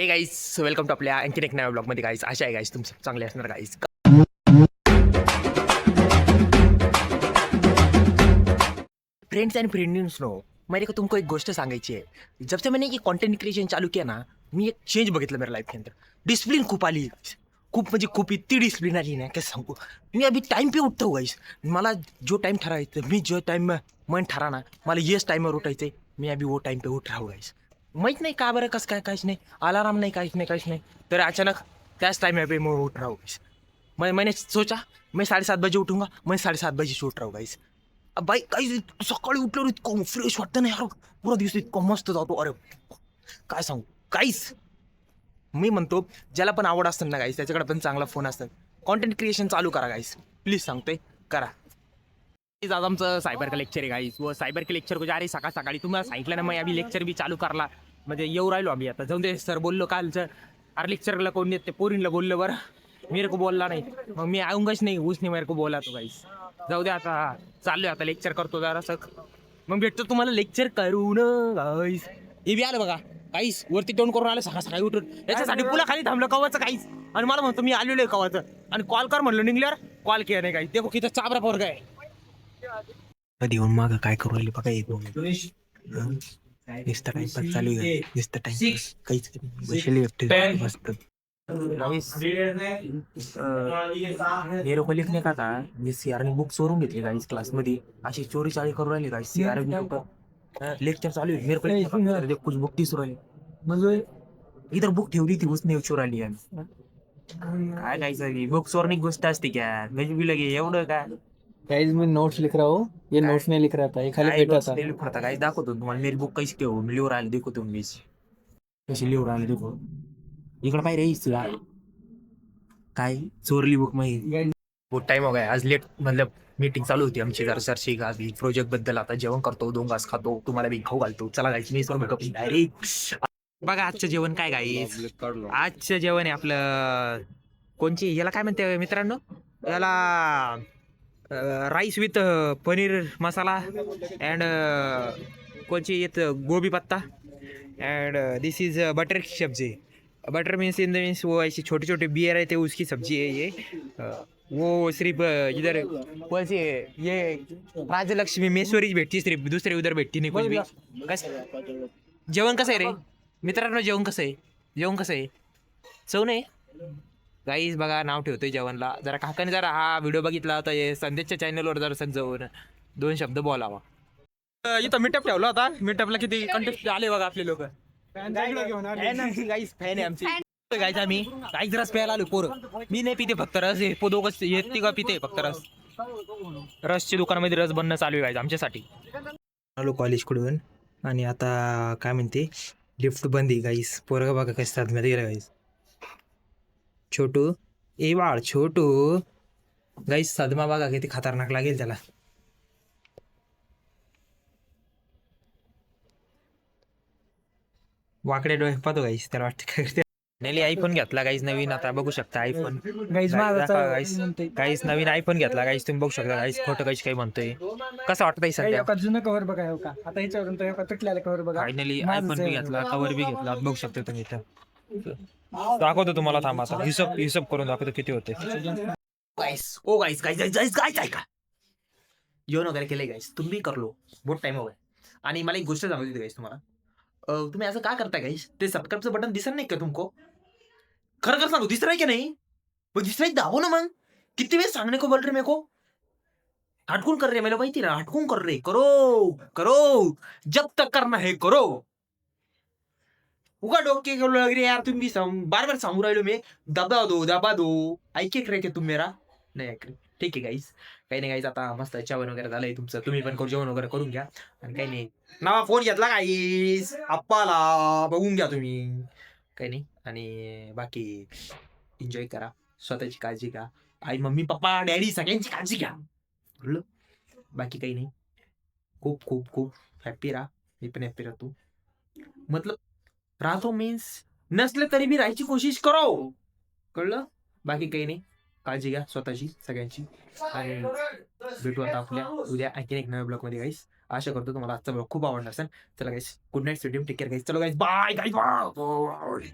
Hey guys welcome to आपल्या आणखीन एक नव्या ब्लॉगमध्ये गाईस. आशा आहे गाईस तुमचं चांगले असणार गाईस. फ्रेंड्स एंड फ्रेंड्स नो, मेरे को तुमको एक गोष्ट सांगायची आहे. जब से मैंने ये कंटेंट क्रिएशन चालू किया ना, मी एक चेंज बघितलं मेरा लाईफ के अंदर. डिसिप्लिन खूप आली, खूप म्हणजे खूप इतकी डिसिप्लिन आली ना काय सांगू. मी अभी टाइम पे उठतो गाईस. मला जो टाइम ठरायचं, मी जो टाइम मन ठरा ना, मला येस टाइमवर उठायचं आहे. मी अभी वो टाइम पे उठ रहा हूँ गाईस. माहीत नाही का बरं कसं काय, काहीच नाही अलाराम नाही, काहीच नाही. तर अचानक त्याच टाइम पे मैं उठ रहा हूँ गाइस. मैंने सोचा मैं 7:30 बजे उठूंगा, मैं 7:30 बजे से उठ रहा हूँ गाइस. बाई काही सकाळी उठल्यावर इतकं फ्रेश वाटतं ना यार, पुरा दिवस इतकं मस्त जातो. अरे काय सांगू काहीच. मी म्हणतो ज्याला पण आवड असतं ना गाईस, त्याच्याकडे पण चांगला फोन असतात. कॉन्टेंट क्रिएशन चालू करा गाईस, प्लीज सांगतोय करा. आज आमचं सायबर का लेक्चर आहे गाईस. व सायबर के लेक्चर को जा रही सकाळ सकाळी तुम्हाला सांगितलं ना, मग आम्ही लेक्चर बी चालू करला. म्हणजे येऊ राहिलो आम्ही आता. जाऊन दे सर बोललो कालचं, अरे लेक्चरला कोण येते पोरींला बोललो बरं, मेरे को बोलला नाही. मग मी आऊंगाच नाही, उसने मेरे को बोला तो गाईस. जाऊ दे आता, चाललोय आता लेक्चर करतो जरासं. मग भेटतो तुम्हाला लेक्चर करून गाईस. हे बी आलं बघा काहीच वरती टोन करून आलं सकाळ सकाळी उठून. याच्यासाठी पुला खाली थांबलं कवाचं काहीच. आणि मला म्हणतो मी आलेलो आहे कवाचं, आणि कॉल कर म्हणलं निघल्यावर कॉल केला नाही काही. देखो किती चाबरा पोरगा आहे. कधी येऊन माग काय करू राहिले बघा. एक नुसतं टाइमपास चालू आहे, नुसतं टाइमपास काहीच बसले एकटे मस्त. मेरे को लिखने का था, मी सीआरने बुक चोरून घेतली गाईस क्लासमध्ये. अशी चोरी चाळी करू राहिली गाईस. सीआर लेक्चर चालू आहे, मेरे को कुछ बुक दिसू राहिली. म्हणजे इधर बुक ठेवली थी उसने चोराली. काय गायचं बुक चोरणी गोष्ट असते क्या, गजबी लगे एवढं काय. गाइस मैं नोट्स लिख रहा हूँ, ये नोट्स नहीं लिख रहा था, ये खाली बैठा था. लिखता काय दाखवतो तुम्हाला. मेरी बुक कैसी ठेवू मी लिहू राहिले, देखो तुम्ही कशी लिहू राहिले. देखो इकडे पाहिजे रे काय चोरली बुक माहिती. बहुत टाइम हो गया आज लेट, मतलब मीटिंग चालू होती आमची जरा सरशी का प्रोजेक्ट बद्दल. आता जेवण करतो, 2 घास खातो, तुम्हाला बी खाऊ घालतो. चला गायची मी डायरेक्ट बघा आजचं जेवण काय गाईस. आजचं जेवण आहे आपलं, कोणची याला काय म्हणते मित्रांनो, याला rice with paneer masala and कोणची येत गोबी पत्ता अँड दिस इज बटर की सब्जी. Butter means in the means वो ऐसी छोटे छोटे बियर है, तो उसकी सब्जी है ये. वो सिर्फ इधर कौन सी ये राजलक्ष्मी मेश्वरीच भेटती, सिर्फ दुसरे उधर भेटती नाही कुछ भी. कसं जेवण कसं आहे रे मित्रांनो, जेवण कसं आहे, जेवण कसं आहे, चव नाही गाईस. बघा नाव ठेवतोय जेवणला. जरा काकाने जरा हा व्हिडिओ बघितला होता संदेशच्या चॅनलवर, जरा सग जाऊन 2 शब्द बोलावा. इथं मीटअप ठेवला होता. मीटअपला किती कंटेस्ट आले बघा आपले लोक. गाईस फॅन आहे आमची गाईस. आम्ही काहीच रस प्यायला आलो पोरं. मी नाही पिते फक्त रस, हे दोघंच येते का पिते फक्त रस. रसच्या दुकानामध्ये रस बनणं चालू आहे गाईस आमच्यासाठी. आलो कॉलेजकडून आणि आता काय म्हणते लिफ्ट बंद आहे गाईस. पोरं बघा कशी मध्ये गेलं गाईस. छोटू ए बाळ छोटू गाईस, सदमा बघा किती खतरनाक लागेल त्याला. वाकडे डोळे पाहतो गाईस, त्याला वाटतं काय करते. नेली आयफोन घेतला गाईस नवीन, आता बघू शकता आयफोन गाईस. गाईस नवीन आयफोन घेतला गाईस, तुम्ही बघू शकता गाईस. खोटं गाईस काही म्हणतोय. कसं वाटतंय सध्या. जुनं कव्हर बघा हो का, आता ह्याच्यावरून तो तुटलेला कव्हर बघा. फायनली आयफोन बी घेतला, कव्हर बी घेतला, बघू शकता तुम्ही इथं. दाखवतो तुम्हाला, थांबा आता हिशोब करून दाखवतो किती होते गाईस. ओ गाईस गाईस गाईस गाईस ऐका, जेवण वगैरे केलंय गाईस, तुम्ही करलो बहुत टाइम हो गया. आणि मला एक गोष्ट सांगू देते गाईस तुम्हाला. तुम्ही असं का करताय गाईस, ते सबस्क्राईबचं बटन दिसत नाही का तुमको. खरं खरं सांगू दिसत नाही की नाही, पण दिसत नाही दाबो ना मग. किती वेळ सांगने को बोल रहे मेरे को, हटकून कर रहे, मला माहिती ना, हटकून कर रहे. करो करो जब तक करना है करो. उगा डोके लग रहे यार तुम्ही बार बार सांगू राहिलो मी. दबा दो ऐके रहे तुम मेरा नाही ऐकले. ठीक आहे गाईस, काही नाही गाईस. आता मस्त जेवण वगैरे झालंय तुमचं, तुम्ही पण जेवण वगैरे करून घ्या. आणि काही नाही, नवा फोन घेतला गाईस आप्पाला, बघून घ्या तुम्ही. काही नाही, आणि बाकी एन्जॉय करा, स्वतःची काळजी घ्या. आई मम्मी पप्पा डॅडी सगळ्यांची काळजी घ्या. बोललो बाकी काही नाही. खूप खूप खूप हॅप्पी राहा, मी पण हॅप्पी राहतो. मतलब राहतो मीन्स नसले तरी मी राहायची कोशिश करो, कळलं. बाकी काही नाही, काळजी घ्या स्वतःची सगळ्यांची. आणि भेटू आता आपल्या उद्या आणखीन एक नव्या ब्लॉग मध्ये गाईस. आशा करतो तुम्हाला आजचा ब्लॉग खूप आवडला असेल. चला guys, good night, sweet take care guys. चलो गाईस, बाय गाईस.